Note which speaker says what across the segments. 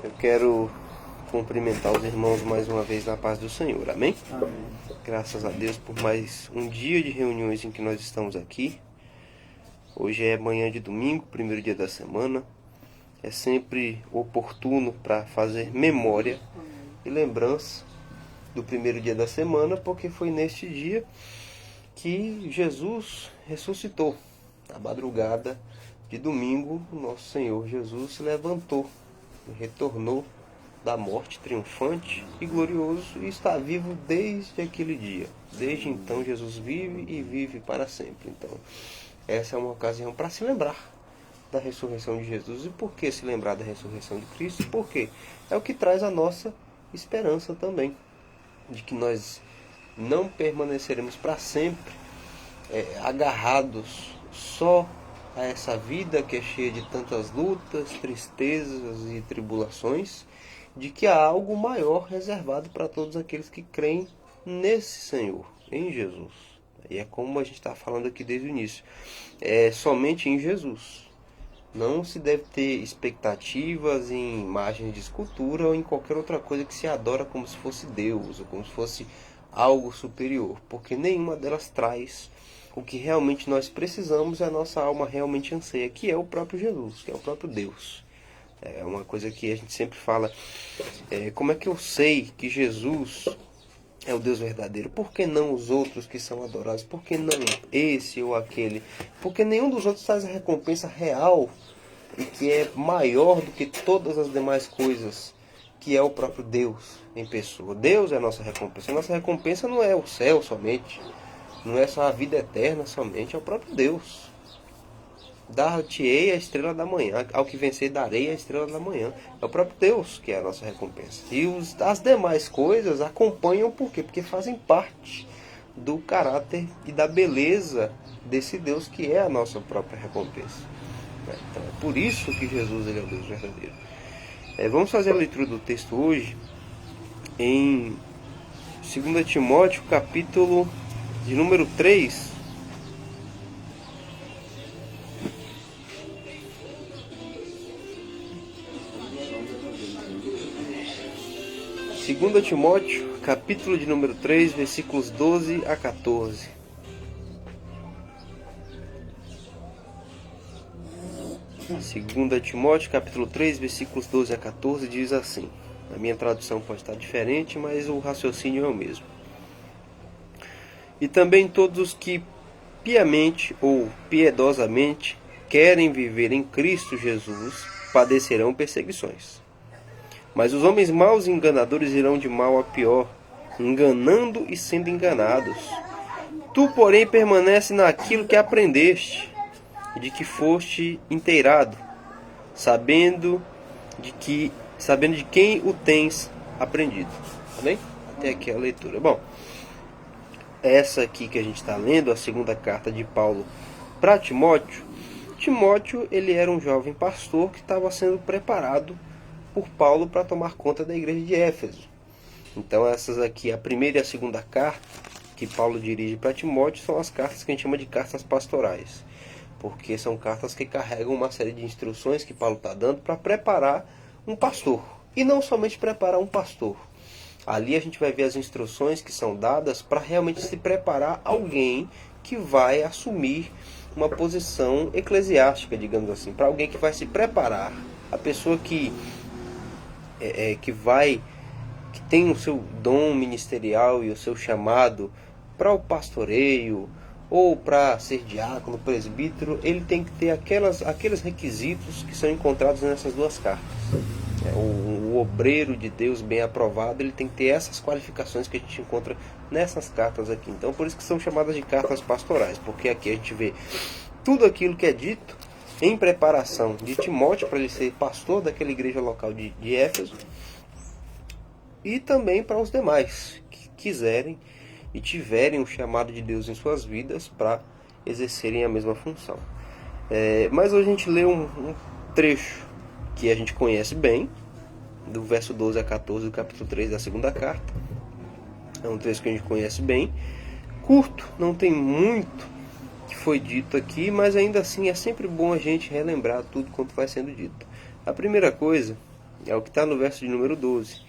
Speaker 1: Eu quero cumprimentar os irmãos mais uma vez na paz do Senhor, amém?
Speaker 2: Amém.
Speaker 1: Graças a Deus por mais um dia de reuniões em que nós estamos aqui. Hoje é manhã de domingo, primeiro dia da semana. É sempre oportuno para fazer memória e lembrança do primeiro dia da semana, porque foi neste dia que Jesus ressuscitou. Na madrugada de domingo, o nosso Senhor Jesus se levantou, retornou da morte triunfante e glorioso e está vivo desde aquele dia. Desde então Jesus vive e vive para sempre. Então essa é uma ocasião para se lembrar da ressurreição de Jesus. E por que se lembrar da ressurreição de Cristo? Porque é o que traz a nossa esperança também, de que nós não permaneceremos para sempre agarrados só a essa vida que é cheia de tantas lutas, tristezas e tribulações, de que há algo maior reservado para todos aqueles que creem nesse Senhor, em Jesus. E é como a gente está falando aqui desde o início, é somente em Jesus. Não se deve ter expectativas em imagens de escultura ou em qualquer outra coisa que se adora como se fosse Deus ou como se fosse algo superior, porque nenhuma delas traz o que realmente nós precisamos e a nossa alma realmente anseia, que é o próprio Jesus, que é o próprio Deus. É uma coisa que a gente sempre fala, como é que eu sei que Jesus é o Deus verdadeiro? Por que não os outros que são adorados? Por que não esse ou aquele? Porque nenhum dos outros traz a recompensa real e que é maior do que todas as demais coisas, que é o próprio Deus em pessoa. Deus é a nossa recompensa. A nossa recompensa não é o céu somente, não é só a vida eterna somente, é o próprio Deus. Dar-te-ei a estrela da manhã, ao que vencer darei a estrela da manhã. É o próprio Deus que é a nossa recompensa. E as demais coisas acompanham por quê? Porque fazem parte do caráter e da beleza desse Deus que é a nossa própria recompensa. Então é por isso que Jesus ele é o Deus verdadeiro. Vamos fazer a leitura do texto hoje em 2 Timóteo, capítulo de número 3. Segunda Timóteo, capítulo de número 3, versículos 12 a 14. Segunda Timóteo, capítulo 3, versículos 12 a 14, diz assim. A minha tradução pode estar diferente, mas o raciocínio é o mesmo. E também todos os que piamente ou piedosamente querem viver em Cristo Jesus padecerão perseguições. Mas os homens maus e enganadores irão de mal a pior, enganando e sendo enganados. Tu, porém, permanece naquilo que aprendeste, e de que foste inteirado, sabendo de quem o tens aprendido. Amém? Até aqui a leitura. Bom, essa aqui que a gente está lendo, a segunda carta de Paulo para Timóteo. Timóteo, ele era um jovem pastor que estava sendo preparado por Paulo para tomar conta da igreja de Éfeso. Então essas aqui, a primeira e a segunda carta que Paulo dirige para Timóteo, são as cartas que a gente chama de cartas pastorais, porque são cartas que carregam uma série de instruções que Paulo está dando para preparar um pastor. E não somente preparar um pastor. Ali a gente vai ver as instruções que são dadas para realmente se preparar alguém que vai assumir uma posição eclesiástica, digamos assim, para alguém que vai se preparar, a pessoa que tem o seu dom ministerial e o seu chamado para o pastoreio ou para ser diácono, presbítero, ele tem que ter aqueles requisitos que são encontrados nessas duas cartas. O obreiro de Deus bem aprovado, ele tem que ter essas qualificações que a gente encontra nessas cartas aqui. Então por isso que são chamadas de cartas pastorais, porque aqui a gente vê tudo aquilo que é dito em preparação de Timóteo para ele ser pastor daquela igreja local de Éfeso, e também para os demais que quiserem e tiverem o chamado de Deus em suas vidas para exercerem a mesma função. Mas hoje a gente lê um trecho que a gente conhece bem, do verso 12 a 14 do capítulo 3 da segunda carta. É um trecho que a gente conhece bem, curto, não tem muito que foi dito aqui, mas ainda assim é sempre bom a gente relembrar tudo quanto vai sendo dito. A primeira coisa É o que está no verso de número 12.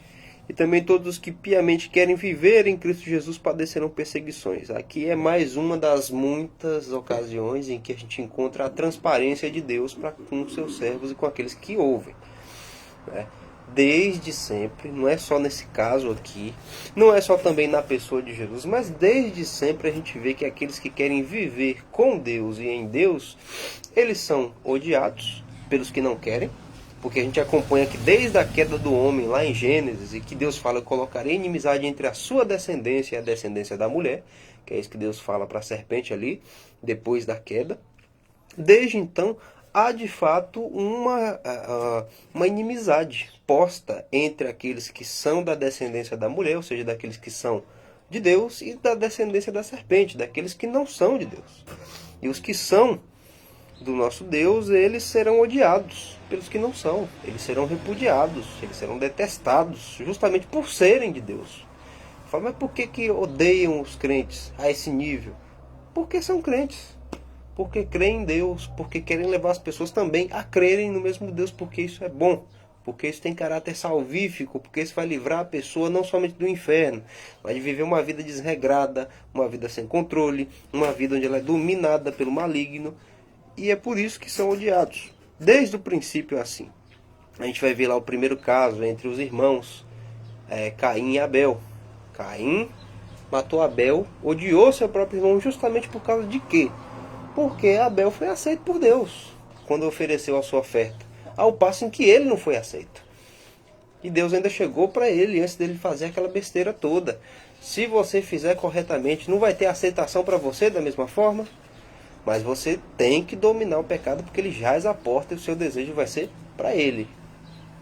Speaker 1: E também todos os que piamente querem viver em Cristo Jesus padecerão perseguições. Aqui é mais uma das muitas ocasiões em que a gente encontra a transparência de Deus para com os seus servos e com aqueles que ouvem, né? Desde sempre, não é só nesse caso aqui, não é só também na pessoa de Jesus, mas desde sempre a gente vê que aqueles que querem viver com Deus e em Deus, eles são odiados pelos que não querem, porque a gente acompanha que desde a queda do homem lá em Gênesis, e que Deus fala: colocarei inimizade entre a sua descendência e a descendência da mulher, que é isso que Deus fala para a serpente ali, depois da queda. Desde então, há de fato uma inimizade posta entre aqueles que são da descendência da mulher, ou seja, daqueles que são de Deus, e da descendência da serpente, daqueles que não são de Deus. E os que são do nosso Deus, eles serão odiados pelos que não são, eles serão repudiados, eles serão detestados, justamente por serem de Deus. Fala, mas por que odeiam os crentes a esse nível? Porque são crentes. Porque creem em Deus, porque querem levar as pessoas também a crerem no mesmo Deus, porque isso é bom, porque isso tem caráter salvífico, porque isso vai livrar a pessoa não somente do inferno, mas de viver uma vida desregrada, uma vida sem controle, uma vida onde ela é dominada pelo maligno, e é por isso que são odiados. Desde o princípio é assim. A gente vai ver lá o primeiro caso entre os irmãos, Caim e Abel. Caim matou Abel, odiou seu próprio irmão justamente por causa de quê? Porque Abel foi aceito por Deus quando ofereceu a sua oferta, ao passo em que ele não foi aceito. E Deus ainda chegou para ele antes dele fazer aquela besteira toda: se você fizer corretamente, não vai ter aceitação para você da mesma forma? Mas você tem que dominar o pecado, porque ele jaz à porta e o seu desejo vai ser para ele.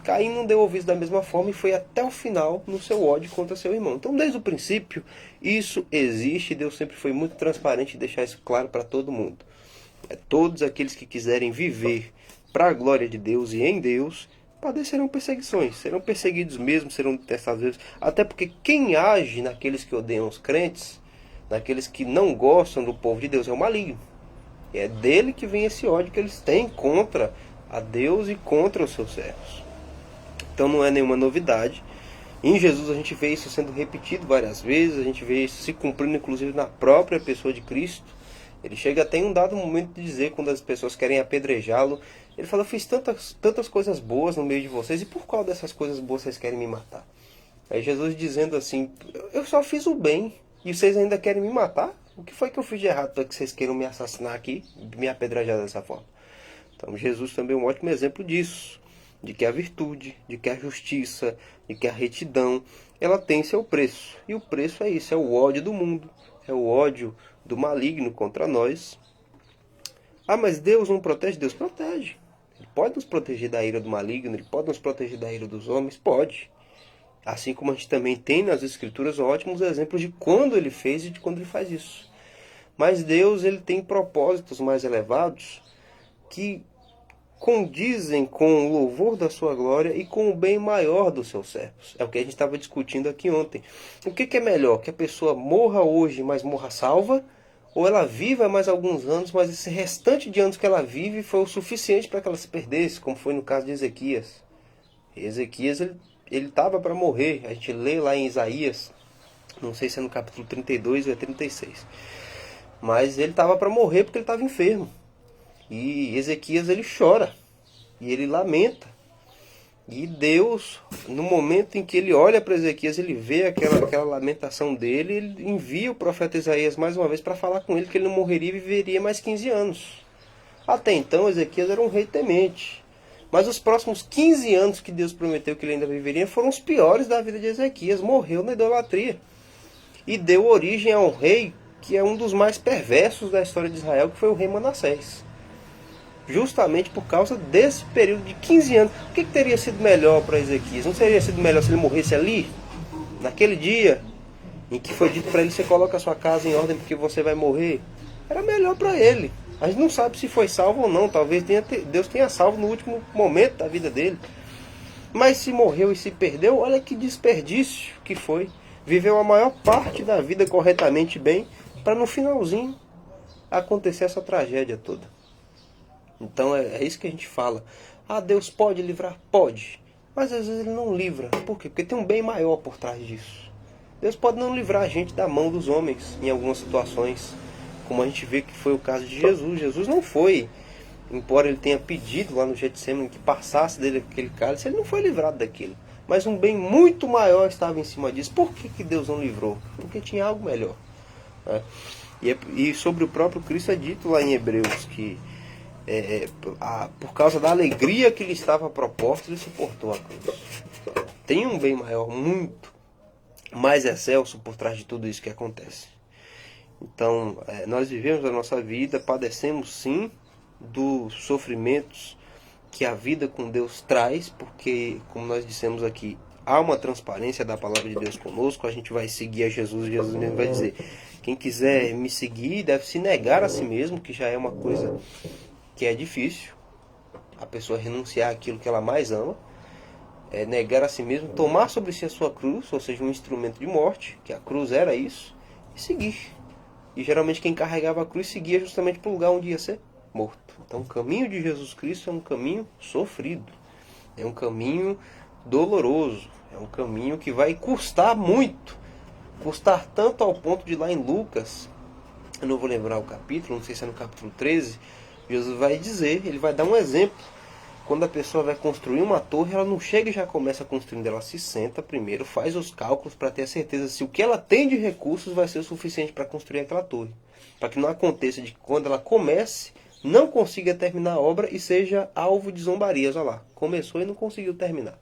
Speaker 1: Caim não deu ouvidos da mesma forma e foi até o final no seu ódio contra seu irmão. Então, desde o princípio, isso existe. Deus sempre foi muito transparente em deixar isso claro para todo mundo. Todos aqueles que quiserem viver para a glória de Deus e em Deus padecerão perseguições. Serão perseguidos mesmo, serão detestados mesmo. Até porque quem age naqueles que odeiam os crentes, naqueles que não gostam do povo de Deus, é o maligno. E é dele que vem esse ódio que eles têm contra a Deus e contra os seus servos. Então não é nenhuma novidade. Em Jesus a gente vê isso sendo repetido várias vezes, a gente vê isso se cumprindo inclusive na própria pessoa de Cristo. Ele chega até em um dado momento de dizer, quando as pessoas querem apedrejá-lo, ele fala: eu fiz tantas coisas boas no meio de vocês, e por qual dessas coisas boas vocês querem me matar? Aí Jesus dizendo assim: eu só fiz o bem, e vocês ainda querem me matar? O que foi que eu fiz de errado para que vocês queiram me assassinar aqui, me apedrejar dessa forma? Então Jesus também é um ótimo exemplo disso, de que a virtude, de que a justiça, de que a retidão, ela tem seu preço. E o preço é isso, é o ódio do mundo, é o ódio do maligno contra nós. Ah, mas Deus não protege? Deus protege. Ele pode nos proteger da ira do maligno, ele pode nos proteger da ira dos homens? Pode. Assim como a gente também tem nas Escrituras ótimos exemplos de quando ele fez e de quando ele faz isso. Mas Deus, ele tem propósitos mais elevados que condizem com o louvor da sua glória e com o bem maior dos seus servos. É o que a gente estava discutindo aqui ontem. O que é melhor? Que a pessoa morra hoje, mas morra salva? Ou ela viva mais alguns anos, mas esse restante de anos que ela vive foi o suficiente para que ela se perdesse, como foi no caso de Ezequias. Ezequias, ele estava para morrer. A gente lê lá em Isaías, não sei se é no capítulo 32 ou é 36. Mas ele estava para morrer porque ele estava enfermo. E Ezequias, ele chora, e ele lamenta. E Deus, no momento em que ele olha para Ezequias, ele vê aquela lamentação dele, ele envia o profeta Isaías mais uma vez para falar com ele que ele não morreria e viveria mais 15 anos. Até então, Ezequias era um rei temente. Mas os próximos 15 anos que Deus prometeu que ele ainda viveria foram os piores da vida de Ezequias. Morreu na idolatria. E deu origem a um rei que é um dos mais perversos da história de Israel, que foi o rei Manassés. Justamente por causa desse período de 15 anos. O que teria sido melhor para Ezequias? Não teria sido melhor se ele morresse ali? Naquele dia em que foi dito para ele: você coloca a sua casa em ordem porque você vai morrer? Era melhor para ele. A gente não sabe se foi salvo ou não. Talvez Deus tenha salvo no último momento da vida dele. Mas se morreu e se perdeu, olha que desperdício que foi. Viveu a maior parte da vida corretamente bem, para no finalzinho acontecer essa tragédia toda. Então é isso que a gente fala. Ah, Deus pode livrar? Pode. Mas às vezes ele não livra. Por quê? Porque tem um bem maior por trás disso. Deus pode não livrar a gente da mão dos homens em algumas situações, como a gente vê que foi o caso de Jesus. Jesus não foi, embora ele tenha pedido lá no Getsemane que passasse dele aquele cálice, ele não foi livrado daquilo. Mas um bem muito maior estava em cima disso. Por que Deus não livrou? Porque tinha algo melhor, né? E sobre o próprio Cristo é dito lá em Hebreus que por causa da alegria que lhe estava proposta, ele suportou a cruz. Tem um bem maior, muito mais excelso por trás de tudo isso que acontece. Então, nós vivemos a nossa vida, padecemos sim dos sofrimentos que a vida com Deus traz, porque, como nós dissemos aqui, há uma transparência da palavra de Deus conosco. A gente vai seguir a Jesus e Jesus mesmo vai dizer: quem quiser me seguir deve se negar a si mesmo, que já é uma coisa que é difícil, a pessoa renunciar àquilo que ela mais ama, negar a si mesmo, tomar sobre si a sua cruz, ou seja, um instrumento de morte, que a cruz era isso, e seguir. E geralmente quem carregava a cruz seguia justamente para o lugar onde ia ser morto. Então o caminho de Jesus Cristo é um caminho sofrido, é um caminho doloroso, é um caminho que vai custar muito, custar tanto ao ponto de lá em Lucas, eu não vou lembrar o capítulo, não sei se é no capítulo 13, Jesus vai dizer, ele vai dar um exemplo. Quando a pessoa vai construir uma torre, ela não chega e já começa construindo, ela se senta primeiro, faz os cálculos para ter a certeza se o que ela tem de recursos vai ser o suficiente para construir aquela torre. Para que não aconteça de que quando ela comece, não consiga terminar a obra e seja alvo de zombarias. Olha lá, começou e não conseguiu terminar.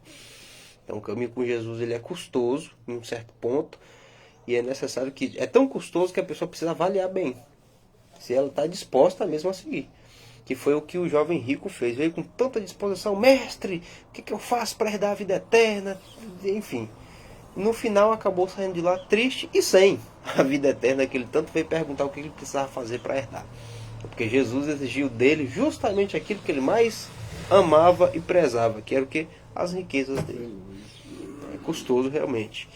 Speaker 1: Então o caminho com Jesus ele é custoso em um certo ponto, e é necessário que, é tão custoso que a pessoa precisa avaliar bem se ela está disposta mesmo a seguir. Que foi o que o jovem rico fez. Veio com tanta disposição: mestre, o que eu faço para herdar a vida eterna? Enfim, no final acabou saindo de lá triste e sem a vida eterna, que ele tanto veio perguntar o que ele precisava fazer para herdar. Porque Jesus exigiu dele justamente aquilo que ele mais amava e prezava, que era o que? As riquezas dele. É custoso realmente.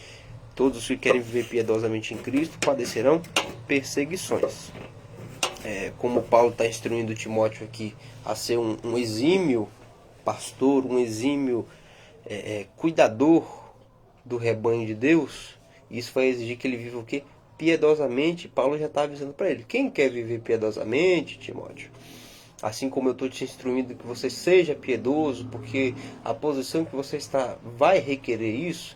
Speaker 1: Todos os que querem viver piedosamente em Cristo padecerão perseguições. Como Paulo está instruindo Timóteo aqui a ser um exímio pastor, um exímio cuidador do rebanho de Deus, isso vai exigir que ele viva o quê? Piedosamente. Paulo já está avisando para ele: quem quer viver piedosamente, Timóteo, assim como eu estou te instruindo que você seja piedoso, porque a posição que você está vai requerer isso,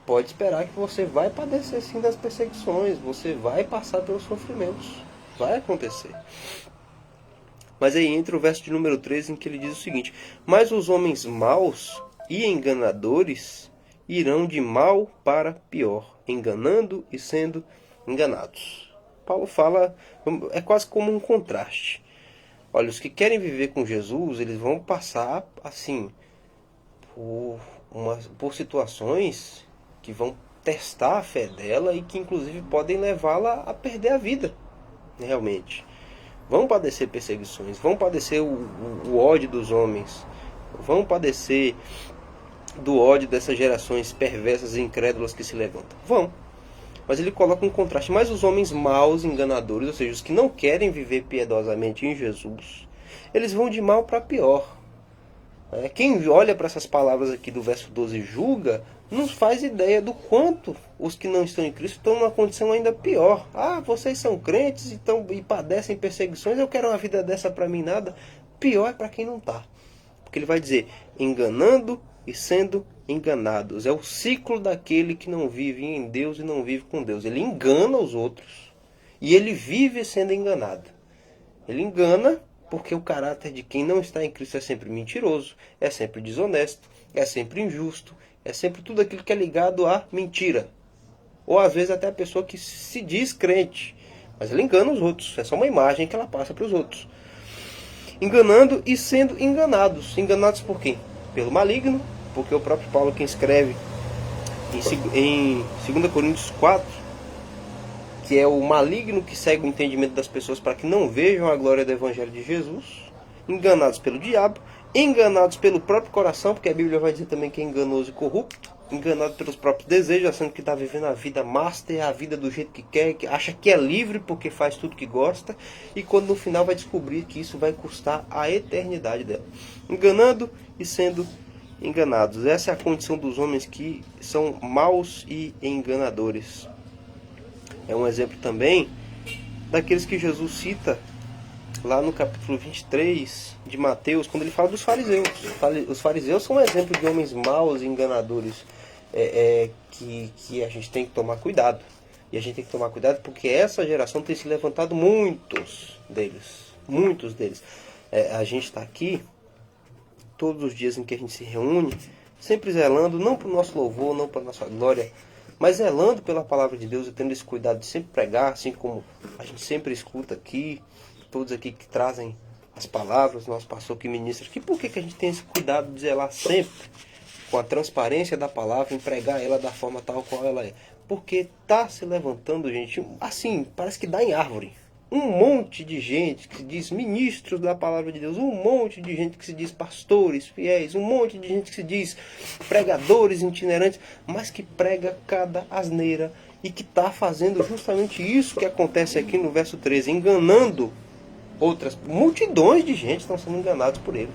Speaker 1: pode esperar que você vai padecer sim das perseguições, você vai passar pelos sofrimentos. Vai acontecer. Mas aí entra o verso de número 13, em que ele diz o seguinte: mas os homens maus e enganadores irão de mal para pior, enganando e sendo enganados. Paulo fala, é quase como um contraste. Olha, os que querem viver com Jesus, eles vão passar assim por situações que vão testar a fé dela e que inclusive podem levá-la a perder a vida. Realmente vão padecer perseguições, vão padecer o ódio dos homens, vão padecer do ódio dessas gerações perversas e incrédulas que se levantam. Vão. Mas ele coloca um contraste: mas os homens maus, enganadores, ou seja, os que não querem viver piedosamente em Jesus, eles vão de mal para pior. Quem olha para essas palavras aqui do verso 12 e julga, não faz ideia do quanto os que não estão em Cristo estão numa condição ainda pior. Ah, vocês são crentes e padecem perseguições, eu quero uma vida dessa para mim nada. Pior é para quem não está. Porque ele vai dizer: enganando e sendo enganados. É o ciclo daquele que não vive em Deus e não vive com Deus. Ele engana os outros e ele vive sendo enganado. Ele engana porque o caráter de quem não está em Cristo é sempre mentiroso, é sempre desonesto, é sempre injusto, é sempre tudo aquilo que é ligado à mentira. Ou às vezes até a pessoa que se diz crente, mas ela engana os outros. É só uma imagem que ela passa para os outros. Enganando e sendo enganados. Enganados por quem? Pelo maligno, porque o próprio Paulo quem escreve em 2 Coríntios 4, que é o maligno que segue o entendimento das pessoas para que não vejam a glória do Evangelho de Jesus. Enganados pelo diabo, enganados pelo próprio coração, porque a Bíblia vai dizer também que é enganoso e corrupto. Enganado pelos próprios desejos, achando que está vivendo a vida master, a vida do jeito que quer, que acha que é livre porque faz tudo que gosta, e quando no final vai descobrir que isso vai custar a eternidade dela. Enganando e sendo enganados. Essa é a condição dos homens que são maus e enganadores. É um exemplo também daqueles que Jesus cita lá no capítulo 23 de Mateus, quando ele fala dos fariseus. Os fariseus são um exemplo de homens maus e enganadores, que a gente tem que tomar cuidado. E a gente tem que tomar cuidado porque essa geração tem se levantado muitos deles. A gente está aqui todos os dias em que a gente se reúne, sempre zelando, não para o nosso louvor, não para a nossa glória, mas zelando pela palavra de Deus e tendo esse cuidado de sempre pregar, assim como a gente sempre escuta aqui, todos aqui que trazem as palavras, nosso pastor que ministra aqui. Por que a gente tem esse cuidado de zelar sempre com a transparência da palavra, em pregar ela da forma tal qual ela é? Porque está se levantando, gente, assim, parece que dá em árvore. Um monte de gente que se diz ministros da palavra de Deus, um monte de gente que se diz pastores fiéis, um monte de gente que se diz pregadores itinerantes, mas que prega cada asneira e que está fazendo justamente isso que acontece aqui no verso 13, enganando outras multidões de gente estão sendo enganados por ele.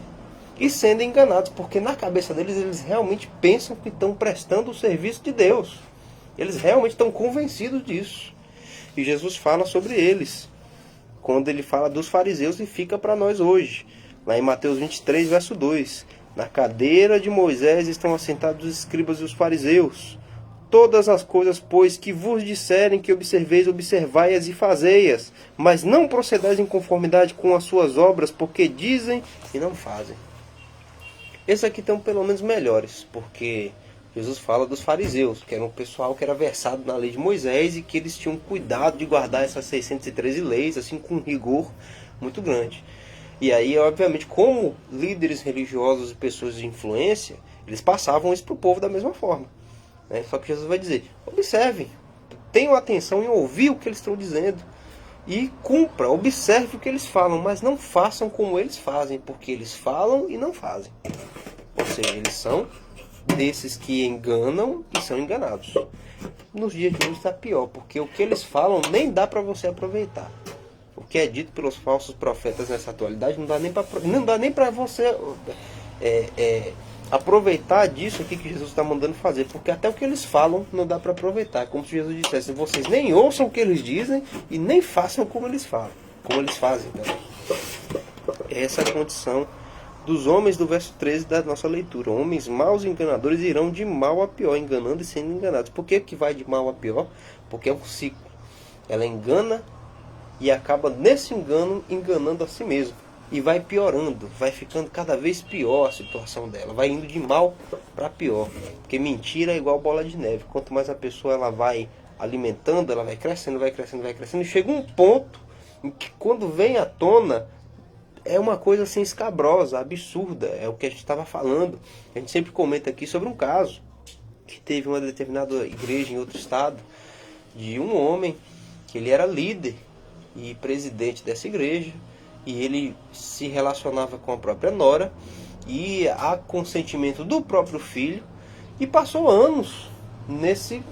Speaker 1: E sendo enganados, porque na cabeça deles, eles realmente pensam que estão prestando o serviço de Deus. Eles realmente estão convencidos disso. E Jesus fala sobre eles, quando ele fala dos fariseus, e fica para nós hoje. Lá em Mateus 23, verso 2. Na cadeira de Moisés estão assentados os escribas e os fariseus. Todas as coisas, pois, que vos disserem que observeis, observai-as e fazei-as, mas não procedais em conformidade com as suas obras, porque dizem e não fazem. Esses aqui estão pelo menos melhores, porque Jesus fala dos fariseus, que era um pessoal que era versado na lei de Moisés e que eles tinham cuidado de guardar essas 613 leis, assim, com um rigor muito grande. E aí, obviamente, como líderes religiosos e pessoas de influência, eles passavam isso para o povo da mesma forma. Só que Jesus vai dizer, observem, tenham atenção em ouvir o que eles estão dizendo e cumpra, observe o que eles falam, mas não façam como eles fazem, porque eles falam e não fazem. Ou seja, eles são desses que enganam e são enganados. Nos dias de hoje está pior, porque o que eles falam nem dá para você aproveitar. O que é dito pelos falsos profetas nessa atualidade não dá nem para você aproveitar disso aqui que Jesus está mandando fazer, porque até o que eles falam não dá para aproveitar. É como se Jesus dissesse, vocês nem ouçam o que eles dizem e nem façam como eles falam, como eles fazem. Essa é a condição dos homens do verso 13 da nossa leitura. Homens maus e enganadores irão de mal a pior, enganando e sendo enganados. Por que vai de mal a pior? Porque é um ciclo. Ela engana e acaba nesse engano enganando a si mesma. E vai piorando, vai ficando cada vez pior a situação dela, vai indo de mal para pior, porque mentira é igual bola de neve. Quanto mais a pessoa ela vai alimentando, ela vai crescendo, e chega um ponto em que quando vem à tona é uma coisa assim escabrosa, absurda. É o que a gente estava falando. A gente sempre comenta aqui sobre um caso que teve uma determinada igreja em outro estado, de um homem que ele era líder e presidente dessa igreja, e ele se relacionava com a própria nora e a consentimento do próprio filho, e passou anos nesse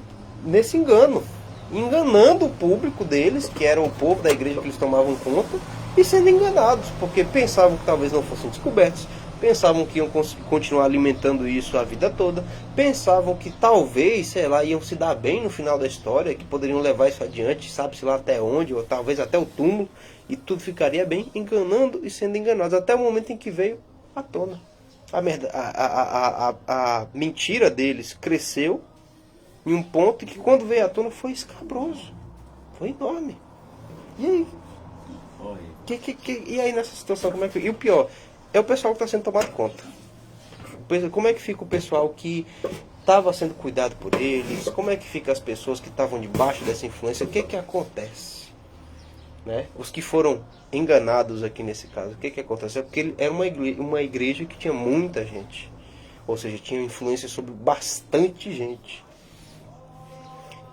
Speaker 1: engano, enganando o público deles, que era o povo da igreja que eles tomavam conta, e sendo enganados, porque pensavam que talvez não fossem descobertos, pensavam que iam continuar alimentando isso a vida toda, pensavam que talvez, sei lá, iam se dar bem no final da história, que poderiam levar isso adiante, sabe-se lá até onde, ou talvez até o túmulo, e tudo ficaria bem, enganando e sendo enganados, até o momento em que veio à tona. A mentira deles cresceu em um ponto que quando veio à tona foi escabroso, foi enorme. E aí? E aí nessa situação, como é que fica? E o pior, é o pessoal que está sendo tomado conta. Como é que fica o pessoal que estava sendo cuidado por eles? Como é que fica as pessoas que estavam debaixo dessa influência? O que acontece? Os que foram enganados aqui nesse caso, o que acontece? É porque era uma igreja que tinha muita gente. Ou seja, tinha influência sobre bastante gente.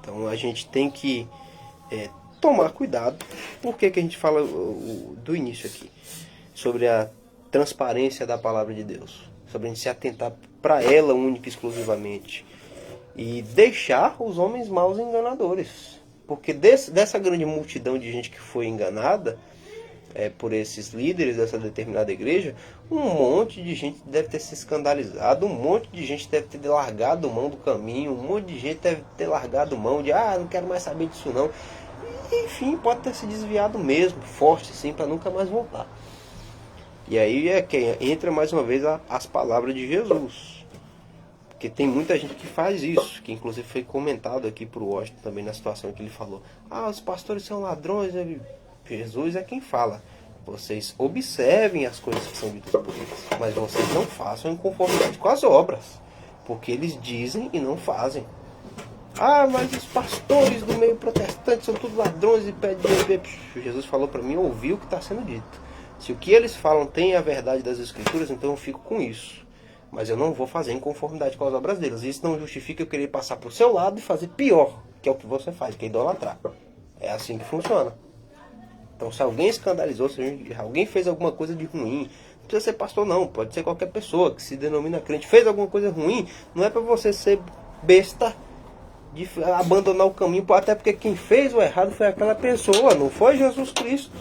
Speaker 1: Então a gente tem que tomar cuidado. Por que a gente fala do início aqui? Sobre a transparência da palavra de Deus. Sobre a gente se atentar para ela única e exclusivamente. E deixar os homens maus enganadores. Porque dessa grande multidão de gente que foi enganada, por esses líderes dessa determinada igreja, um monte de gente deve ter se escandalizado, um monte de gente deve ter largado mão do caminho, um monte de gente deve ter largado mão de, não quero mais saber disso não. Enfim, pode ter se desviado mesmo, forte assim, para nunca mais voltar. E aí é que entra mais uma vez as palavras de Jesus. Porque tem muita gente que faz isso, que inclusive foi comentado aqui por Washington também na situação que ele falou. Os pastores são ladrões. Jesus é quem fala. Vocês observem as coisas que são ditas por eles, mas vocês não façam em conformidade com as obras, porque eles dizem e não fazem. Mas os pastores do meio protestante são tudo ladrões e pedem dinheiro. Jesus falou para mim ouvir o que está sendo dito. Se o que eles falam tem a verdade das Escrituras, então eu fico com isso. Mas eu não vou fazer em conformidade com as obras deles. Isso não justifica eu querer passar para o seu lado e fazer pior, que é o que você faz, que é idolatrar. É assim que funciona. Então, se alguém escandalizou, se alguém fez alguma coisa de ruim, não precisa ser pastor não, pode ser qualquer pessoa que se denomina crente, fez alguma coisa ruim, não é para você ser besta de abandonar o caminho, até porque quem fez o errado foi aquela pessoa, não foi Jesus Cristo.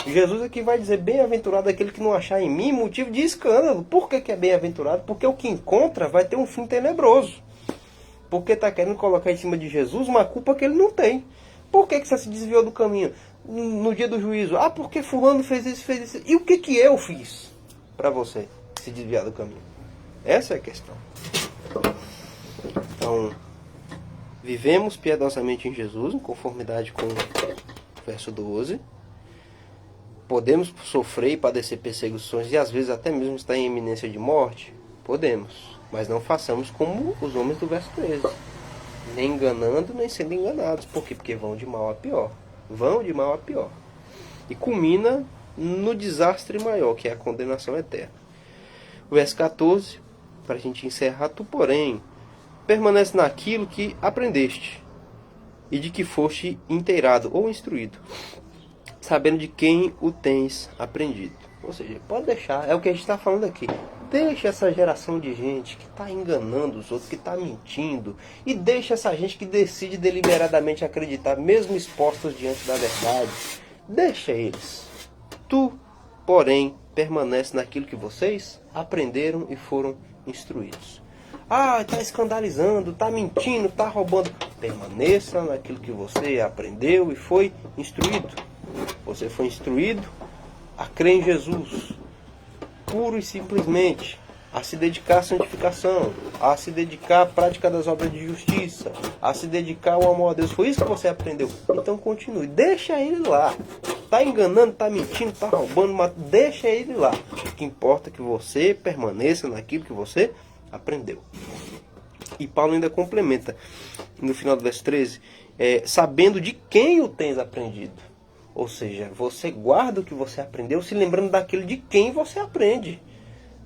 Speaker 1: Jesus aqui vai dizer, bem-aventurado aquele que não achar em mim motivo de escândalo. Por que é bem-aventurado? Porque o que encontra vai ter um fim tenebroso. Porque está querendo colocar em cima de Jesus uma culpa que ele não tem. Por que você se desviou do caminho no dia do juízo? Porque fulano fez isso. E o que eu fiz para você se desviar do caminho? Essa é a questão. Então, vivemos piedosamente em Jesus, em conformidade com o verso 12. Podemos sofrer e padecer perseguições e às vezes até mesmo estar em iminência de morte? Podemos, mas não façamos como os homens do verso 13. Nem enganando, nem sendo enganados. Por quê? Porque vão de mal a pior. Vão de mal a pior. E culmina no desastre maior, que é a condenação eterna. O verso 14, para a gente encerrar, tu, porém, permanece naquilo que aprendeste e de que foste inteirado ou instruído, sabendo de quem o tens aprendido. Ou seja, pode deixar, é o que a gente está falando aqui. Deixa essa geração de gente que está enganando os outros, que está mentindo. E deixa essa gente que decide deliberadamente acreditar, mesmo expostos diante da verdade. Deixa eles. Tu, porém, permanece naquilo que vocês aprenderam e foram instruídos. Está escandalizando, está mentindo, está roubando. Permaneça naquilo que você aprendeu e foi instruído. Você foi instruído a crer em Jesus, puro e simplesmente, a se dedicar à santificação, a se dedicar à prática das obras de justiça, a se dedicar ao amor a Deus. Foi isso que você aprendeu. Então continue, deixa ele lá. Está enganando, está mentindo, está roubando, mas deixa ele lá. O que importa é que você permaneça naquilo que você aprendeu. E Paulo ainda complementa, no final do verso 13, sabendo de quem o tens aprendido. Ou seja, você guarda o que você aprendeu se lembrando daquele de quem você aprende.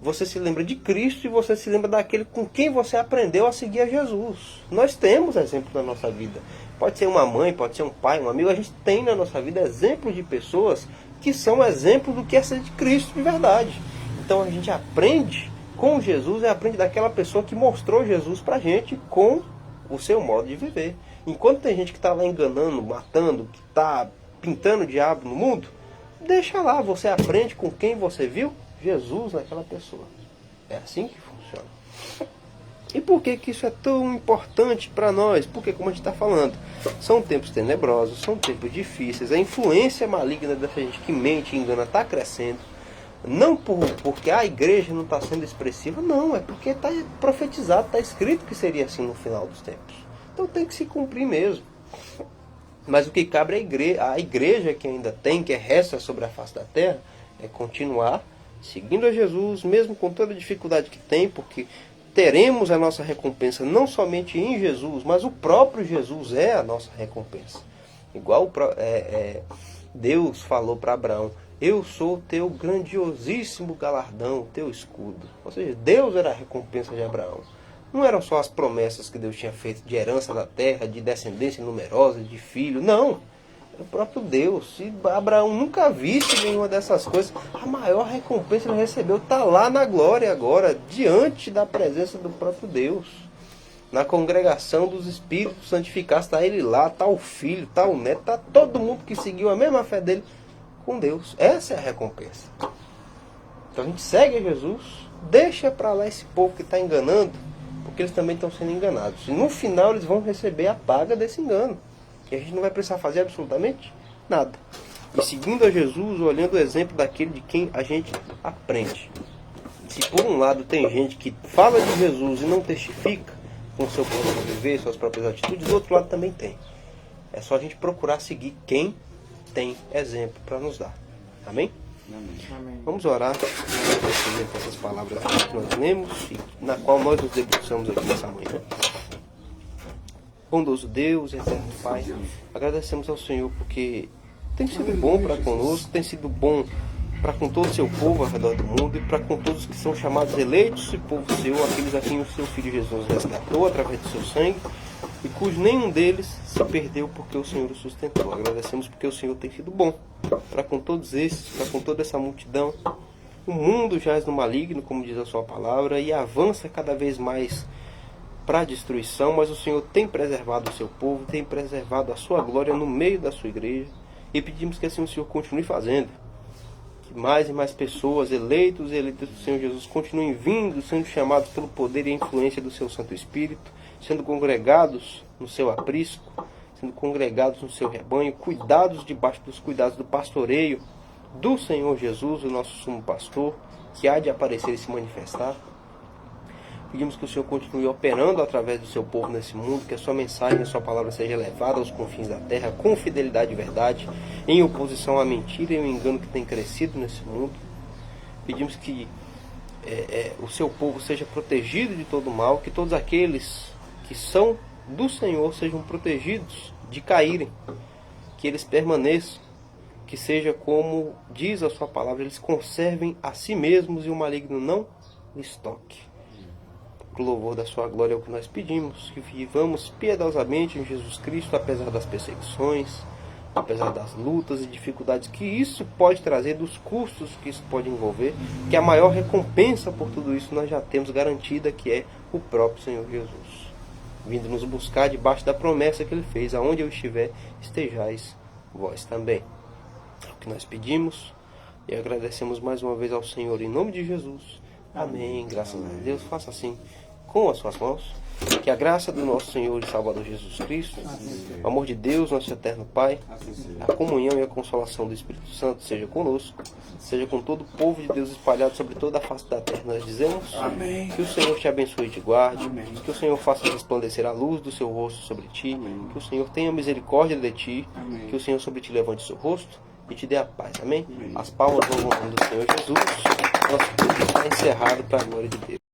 Speaker 1: Você se lembra de Cristo e você se lembra daquele com quem você aprendeu a seguir a Jesus. Nós temos exemplos na nossa vida. Pode ser uma mãe, pode ser um pai, um amigo. A gente tem na nossa vida exemplos de pessoas que são exemplos do que é ser de Cristo de verdade. Então a gente aprende com Jesus e aprende daquela pessoa que mostrou Jesus pra gente com o seu modo de viver. Enquanto tem gente que está lá enganando, matando, que está pintando o diabo no mundo, deixa lá, você aprende com quem você viu Jesus naquela pessoa. É assim que funciona. E por que isso é tão importante para nós? Porque, como a gente está falando, são tempos tenebrosos, são tempos difíceis, a influência maligna dessa gente que mente e engana está crescendo. Não porque a igreja não está sendo expressiva, não, é porque está profetizado, está escrito que seria assim no final dos tempos. Então tem que se cumprir mesmo. Mas o que cabe à igreja que ainda tem, que resta sobre a face da terra, é continuar seguindo a Jesus, mesmo com toda a dificuldade que tem, porque teremos a nossa recompensa não somente em Jesus, mas o próprio Jesus é a nossa recompensa. Igual Deus falou para Abraão, eu sou teu grandiosíssimo galardão, teu escudo. Ou seja, Deus era a recompensa de Abraão. Não eram só as promessas que Deus tinha feito de herança da terra, de descendência numerosa, de filho. Não. Era o próprio Deus. Se Abraão nunca visse nenhuma dessas coisas, a maior recompensa que ele recebeu está lá na glória agora, diante da presença do próprio Deus. Na congregação dos Espíritos santificados, está ele lá, está o filho, está o neto, está todo mundo que seguiu a mesma fé dele com Deus. Essa é a recompensa. Então a gente segue a Jesus, deixa para lá esse povo que está enganando, porque eles também estão sendo enganados. E no final eles vão receber a paga desse engano. E a gente não vai precisar fazer absolutamente nada. E seguindo a Jesus, olhando o exemplo daquele de quem a gente aprende. Se por um lado tem gente que fala de Jesus e não testifica com o seu próprio viver, suas próprias atitudes, do outro lado também tem. É só a gente procurar seguir quem tem exemplo para nos dar. Amém?
Speaker 2: Amém.
Speaker 1: Vamos orar com essas palavras que nós lemos e na qual nós nos debruçamos aqui nessa manhã. Bondoso Deus, eterno Pai, agradecemos ao Senhor porque tem sido bom para conosco, tem sido bom para com todo o seu povo ao redor do mundo e para com todos que são chamados eleitos e povo seu, aqueles a quem o seu Filho Jesus resgatou através do seu sangue e cujo nenhum deles se perdeu porque o Senhor o sustentou. Agradecemos porque o Senhor tem sido bom para com todos esses, para com toda essa multidão. O mundo jaz no maligno, como diz a sua palavra, e avança cada vez mais para a destruição, mas o Senhor tem preservado o seu povo, tem preservado a sua glória no meio da sua igreja e pedimos que assim o Senhor continue fazendo. Que mais e mais pessoas, eleitos e eleitas do Senhor Jesus, continuem vindo, sendo chamados pelo poder e a influência do seu Santo Espírito, sendo congregados no seu aprisco, sendo congregados no seu rebanho, cuidados debaixo dos cuidados do pastoreio do Senhor Jesus, o nosso sumo pastor, que há de aparecer e se manifestar. Pedimos que o Senhor continue operando através do seu povo nesse mundo, que a sua mensagem, a sua palavra seja levada aos confins da terra com fidelidade e verdade, em oposição à mentira e ao engano que tem crescido nesse mundo. Pedimos que o seu povo seja protegido de todo mal, que todos aqueles que são do Senhor sejam protegidos de caírem, que eles permaneçam, que seja como diz a sua palavra, eles conservem a si mesmos e o maligno não lhes toque. O louvor da sua glória é o que nós pedimos, que vivamos piedosamente em Jesus Cristo, apesar das perseguições, apesar das lutas e dificuldades que isso pode trazer, dos custos que isso pode envolver, que a maior recompensa por tudo isso nós já temos garantida, que é o próprio Senhor Jesus, vindo nos buscar debaixo da promessa que Ele fez: aonde eu estiver, estejais vós também. É o que nós pedimos e agradecemos mais uma vez ao Senhor em nome de Jesus. Amém. Graças a Deus. Faça assim com as suas mãos. Que a graça do nosso Senhor e Salvador Jesus Cristo, o amor de Deus, nosso eterno Pai, a comunhão e a consolação do Espírito Santo seja conosco, seja com todo o povo de Deus espalhado sobre toda a face da terra. Nós dizemos: amém. Que o Senhor te abençoe e te guarde, amém. Que o Senhor faça resplandecer a luz do seu rosto sobre ti, amém. Que o Senhor tenha misericórdia de ti, amém. Que o Senhor sobre ti levante o seu rosto e te dê a paz. Amém? As palmas vão no nome do Senhor Jesus. Nosso culto está encerrado para a glória de Deus.